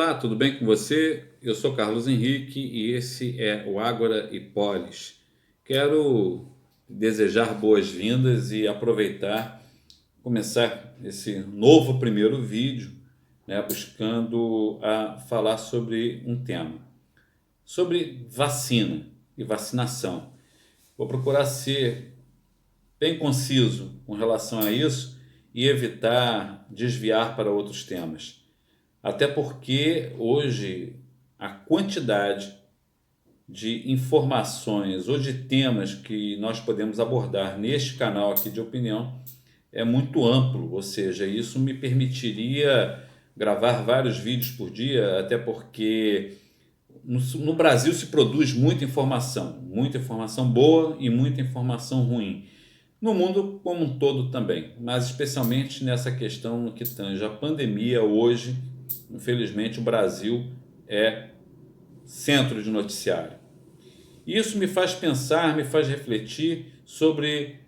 Olá, tudo bem com você? Eu sou Carlos Henrique e esse é o Ágora e Polis. Quero desejar boas-vindas e aproveitar, começar esse novo primeiro vídeo, né, buscando falar sobre um tema, sobre vacina e vacinação. Vou procurar ser bem conciso com relação a isso e evitar desviar para outros temas. Até porque hoje a quantidade de informações ou de temas que nós podemos abordar neste canal aqui de opinião é muito amplo, ou seja, isso me permitiria gravar vários vídeos por dia, até porque no Brasil se produz muita informação boa e muita informação ruim. No mundo como um todo também, mas especialmente nessa questão que tange a pandemia hoje, infelizmente o Brasil é centro de noticiário. Isso me faz pensar, me faz refletir sobre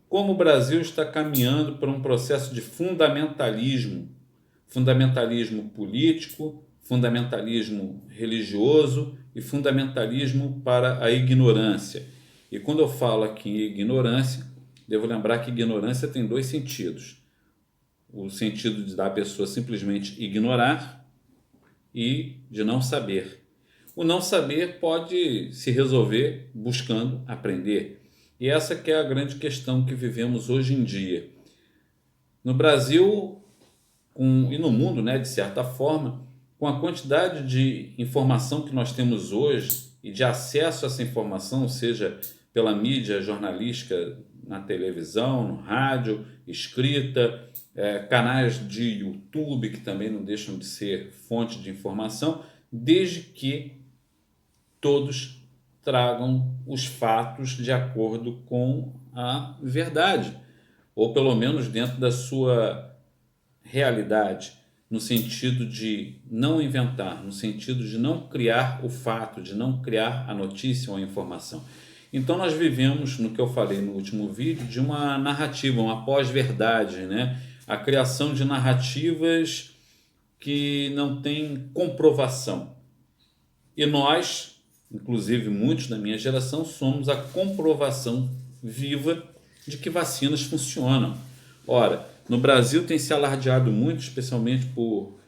como o Brasil está caminhando para um processo de fundamentalismo, fundamentalismo político, fundamentalismo religioso e fundamentalismo para a ignorância. E quando eu falo aqui em ignorância, devo lembrar que ignorância tem dois sentidos. O sentido de da pessoa simplesmente ignorar e de não saber. O não saber pode se resolver buscando aprender. E essa que é a grande questão que vivemos hoje em dia. No Brasil e no mundo, né, de certa forma, com a quantidade de informação que nós temos hoje e de acesso a essa informação, seja pela mídia jornalística, na televisão, no rádio, escrita, canais de YouTube que também não deixam de ser fonte de informação, desde que todos tragam os fatos de acordo com a verdade, ou pelo menos dentro da sua realidade, no sentido de não inventar, no sentido de não criar o fato, de não criar a notícia ou a informação. Então nós vivemos, no que eu falei no último vídeo, de uma narrativa, uma pós-verdade, né? A criação de narrativas que não têm comprovação. E nós, inclusive muitos da minha geração, somos a comprovação viva de que vacinas funcionam. Ora, no Brasil tem se alardeado muito, especialmente por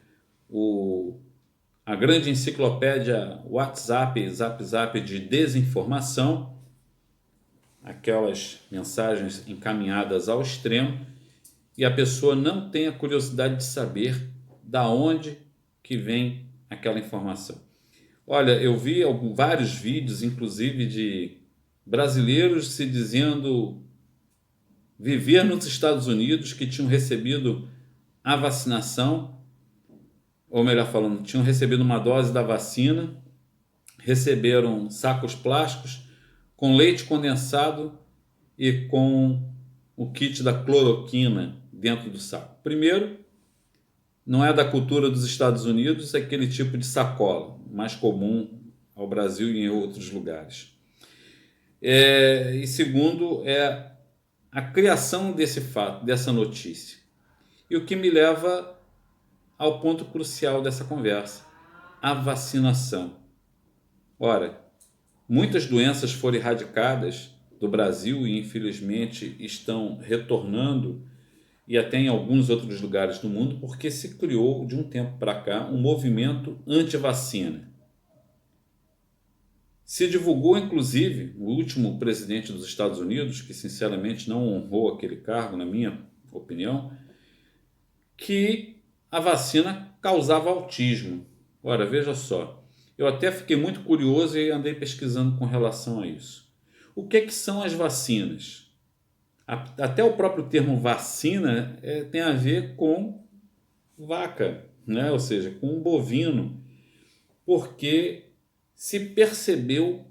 a grande enciclopédia WhatsApp, Zap de desinformação, aquelas mensagens encaminhadas ao extremo, e a pessoa não tem a curiosidade de saber da onde que vem aquela informação. Olha, eu vi vários vídeos, inclusive de brasileiros se dizendo viver nos Estados Unidos, que tinham recebido a vacinação, ou melhor falando, tinham recebido uma dose da vacina, receberam sacos plásticos com leite condensado e com o kit da cloroquina dentro do saco. Primeiro, não é da cultura dos Estados Unidos aquele tipo de sacola, mais comum ao Brasil e em outros lugares. E segundo, é a criação desse fato, dessa notícia. E o que me leva ao ponto crucial dessa conversa, a vacinação. Ora, muitas doenças foram erradicadas do Brasil e infelizmente estão retornando e até em alguns outros lugares do mundo, porque se criou de um tempo para cá um movimento anti-vacina. Se divulgou, inclusive, o último presidente dos Estados Unidos, que sinceramente não honrou aquele cargo, na minha opinião, que a vacina causava autismo. Ora, veja só, eu até fiquei muito curioso e andei pesquisando com relação a isso. O que são as vacinas? Até o próprio termo vacina tem a ver com vaca, né? Ou seja, com um bovino, porque se percebeu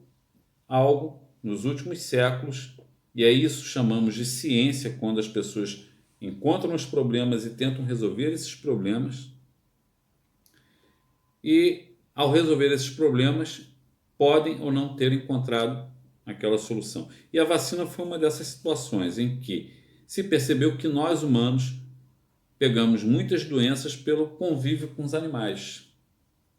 algo nos últimos séculos, e é isso chamamos de ciência, quando as pessoas encontram os problemas e tentam resolver esses problemas, e ao resolver esses problemas podem ou não ter encontrado aquela solução. E a vacina foi uma dessas situações em que se percebeu que nós humanos pegamos muitas doenças pelo convívio com os animais.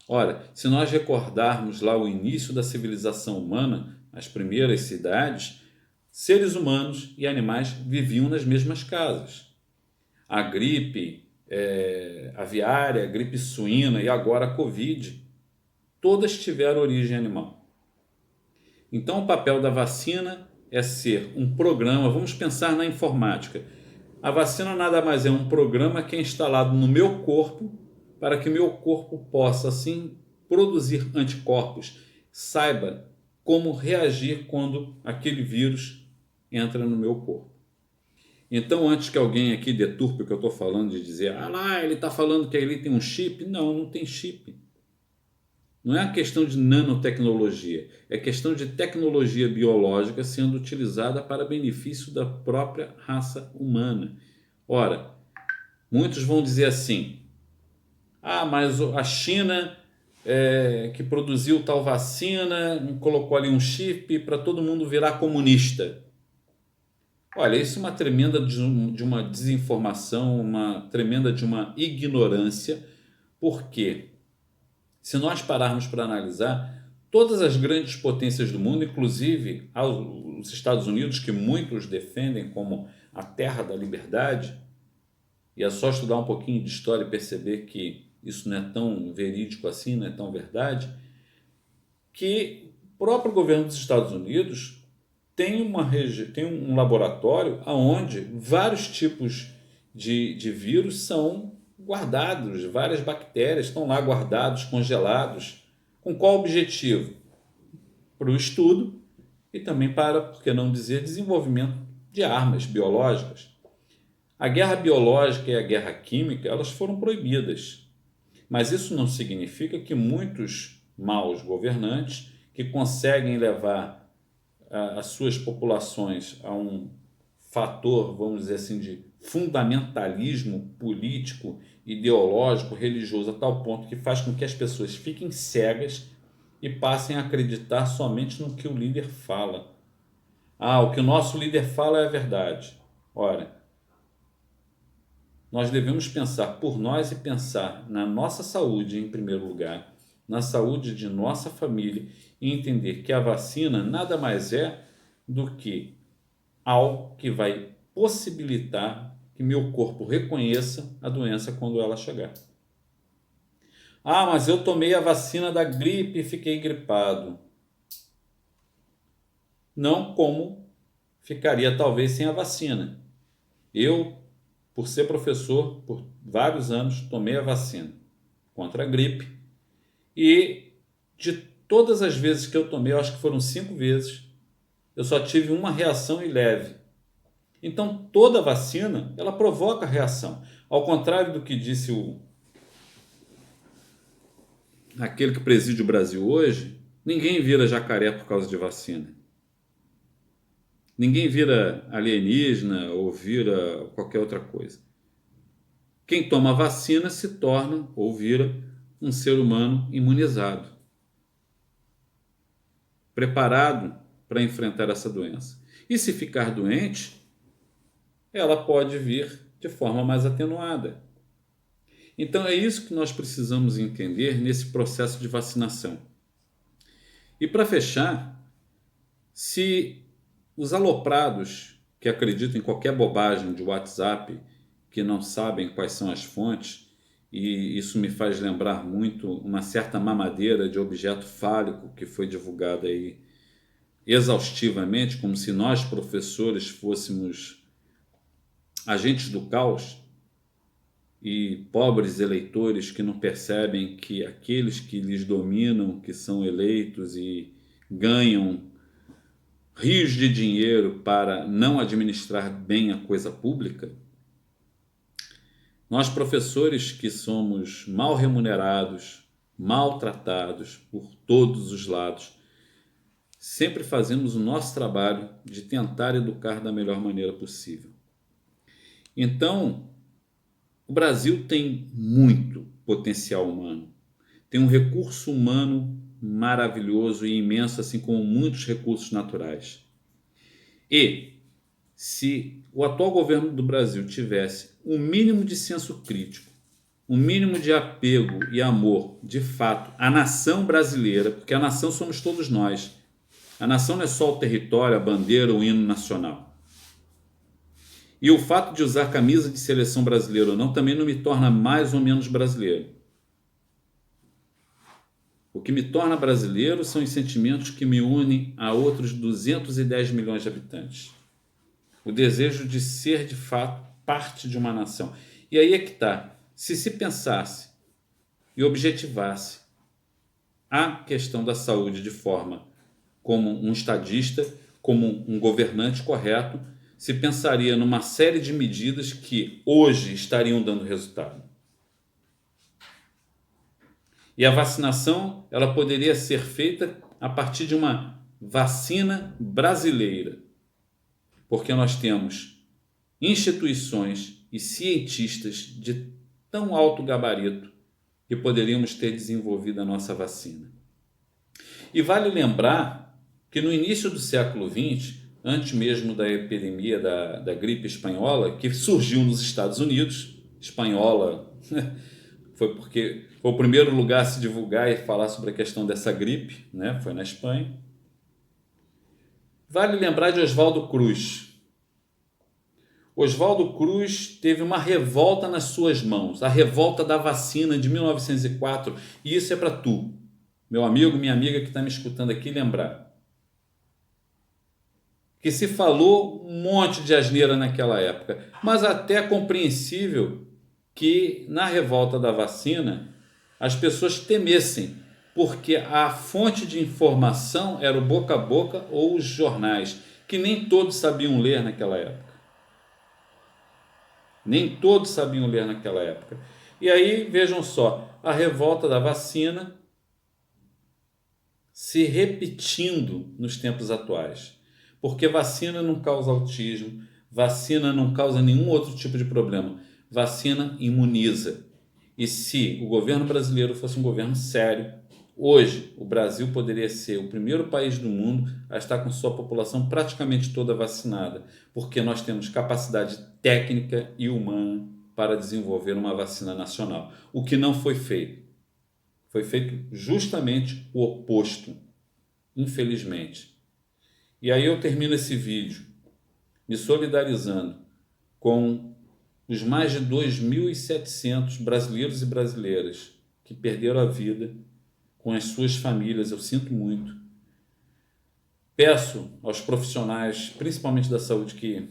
Ora, se nós recordarmos lá o início da civilização humana, as primeiras cidades, seres humanos e animais viviam nas mesmas casas. A gripe aviária, a gripe suína e agora a Covid, todas tiveram origem animal. Então, o papel da vacina é ser um programa. Vamos pensar na informática. A vacina nada mais é um programa que é instalado no meu corpo para que meu corpo possa, assim, produzir anticorpos, saiba como reagir quando aquele vírus entra no meu corpo. Então, antes que alguém aqui deturpe o que eu estou falando de dizer, ah lá, ele está falando que ele tem um chip. Não, não tem chip. Não é a questão de nanotecnologia, é questão de tecnologia biológica sendo utilizada para benefício da própria raça humana. Ora, muitos vão dizer assim, ah, mas a China que produziu tal vacina, colocou ali um chip para todo mundo virar comunista. Olha, isso é uma tremenda de uma desinformação, uma tremenda de uma ignorância, porque se nós pararmos para analisar, todas as grandes potências do mundo, inclusive os Estados Unidos, que muitos defendem como a terra da liberdade, e é só estudar um pouquinho de história e perceber que isso não é tão verídico assim, não é tão verdade, que o próprio governo dos Estados Unidos tem um laboratório onde vários tipos de vírus são guardados, várias bactérias estão lá guardados, congelados. Com qual objetivo? Para o estudo e também para, por que não dizer, desenvolvimento de armas biológicas. A guerra biológica e a guerra química, elas foram proibidas. Mas isso não significa que muitos maus governantes que conseguem levar as suas populações a um fator, vamos dizer assim, de fundamentalismo político, ideológico, religioso, a tal ponto que faz com que as pessoas fiquem cegas e passem a acreditar somente no que o líder fala. Ah, o que o nosso líder fala é a verdade. Ora, nós devemos pensar por nós e pensar na nossa saúde em primeiro lugar, na saúde de nossa família e entender que a vacina nada mais é do que algo que vai possibilitar que meu corpo reconheça a doença quando ela chegar. Ah, mas eu tomei a vacina da gripe e fiquei gripado. Não como ficaria talvez sem a vacina. Eu, por ser professor, por vários anos, tomei a vacina contra a gripe e de todas as vezes que eu tomei, eu acho que foram 5 vezes, eu só tive uma reação e leve. Então, toda vacina, ela provoca reação. Ao contrário do que disse aquele que preside o Brasil hoje, ninguém vira jacaré por causa de vacina. Ninguém vira alienígena ou vira qualquer outra coisa. Quem toma vacina se torna ou vira um ser humano imunizado, preparado para enfrentar essa doença. E se ficar doente, ela pode vir de forma mais atenuada. Então é isso que nós precisamos entender nesse processo de vacinação. E para fechar, se os aloprados que acreditam em qualquer bobagem de WhatsApp, que não sabem quais são as fontes, e isso me faz lembrar muito uma certa mamadeira de objeto fálico que foi divulgada aí exaustivamente, como se nós professores fôssemos agentes do caos e pobres eleitores que não percebem que aqueles que lhes dominam, que são eleitos e ganham rios de dinheiro para não administrar bem a coisa pública, nós professores que somos mal remunerados, maltratados por todos os lados, sempre fazemos o nosso trabalho de tentar educar da melhor maneira possível. Então, o Brasil tem muito potencial humano, tem um recurso humano maravilhoso e imenso, assim como muitos recursos naturais. E se o atual governo do Brasil tivesse um mínimo de senso crítico um mínimo de apego e amor, de fato, à nação brasileira, porque a nação somos todos nós. A nação não é só o território, a bandeira, o hino nacional. E o fato de usar camisa de seleção brasileira ou não também não me torna mais ou menos brasileiro. O que me torna brasileiro são os sentimentos que me unem a outros 210 milhões de habitantes. O desejo de ser, de fato, parte de uma nação. E aí é que está. Se pensasse e objetivasse a questão da saúde de forma como um estadista, como um governante correto, se pensaria numa série de medidas que hoje estariam dando resultado. E a vacinação, ela poderia ser feita a partir de uma vacina brasileira, porque nós temos instituições e cientistas de tão alto gabarito que poderíamos ter desenvolvido a nossa vacina. E vale lembrar que no início do século XX, antes mesmo da epidemia da gripe espanhola, que surgiu nos Estados Unidos, espanhola foi porque foi o primeiro lugar a se divulgar e falar sobre a questão dessa gripe, né? Foi na Espanha. Vale lembrar de Oswaldo Cruz. Oswaldo Cruz teve uma revolta nas suas mãos, a revolta da vacina de 1904, e isso é para tu, meu amigo, minha amiga que está me escutando aqui, lembrar. Que se falou um monte de asneira naquela época, mas até é compreensível que na revolta da vacina as pessoas temessem, porque a fonte de informação era o boca a boca ou os jornais, que nem todos sabiam ler naquela época. Nem todos sabiam ler naquela época. E aí, vejam só, a revolta da vacina se repetindo nos tempos atuais. Porque vacina não causa autismo, vacina não causa nenhum outro tipo de problema. Vacina imuniza. E se o governo brasileiro fosse um governo sério, hoje o Brasil poderia ser o primeiro país do mundo a estar com sua população praticamente toda vacinada, porque nós temos capacidade técnica e humana para desenvolver uma vacina nacional. O que não foi feito. Foi feito justamente o oposto, infelizmente. E aí eu termino esse vídeo me solidarizando com os mais de 2.700 brasileiros e brasileiras que perderam a vida, com as suas famílias. Eu sinto muito. Peço aos profissionais, principalmente da saúde, que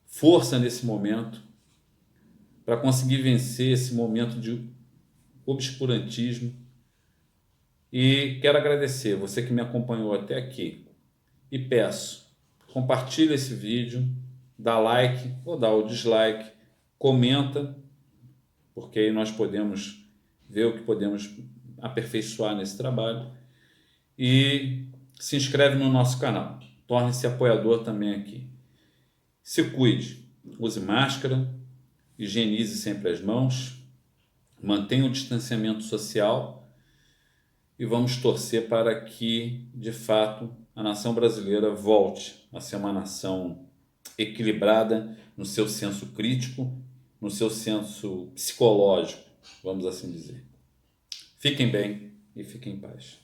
força nesse momento para conseguir vencer esse momento de obscurantismo. E quero agradecer você que me acompanhou até aqui. E peço, compartilhe esse vídeo, dá like ou dá o dislike, comenta, porque aí nós podemos ver o que podemos aperfeiçoar nesse trabalho, e se inscreve no nosso canal, torne-se apoiador também aqui. Se cuide, use máscara, higienize sempre as mãos, mantenha o distanciamento social e vamos torcer para que, de fato, a nação brasileira volte a ser uma nação equilibrada no seu senso crítico, no seu senso psicológico, vamos assim dizer. Fiquem bem e fiquem em paz.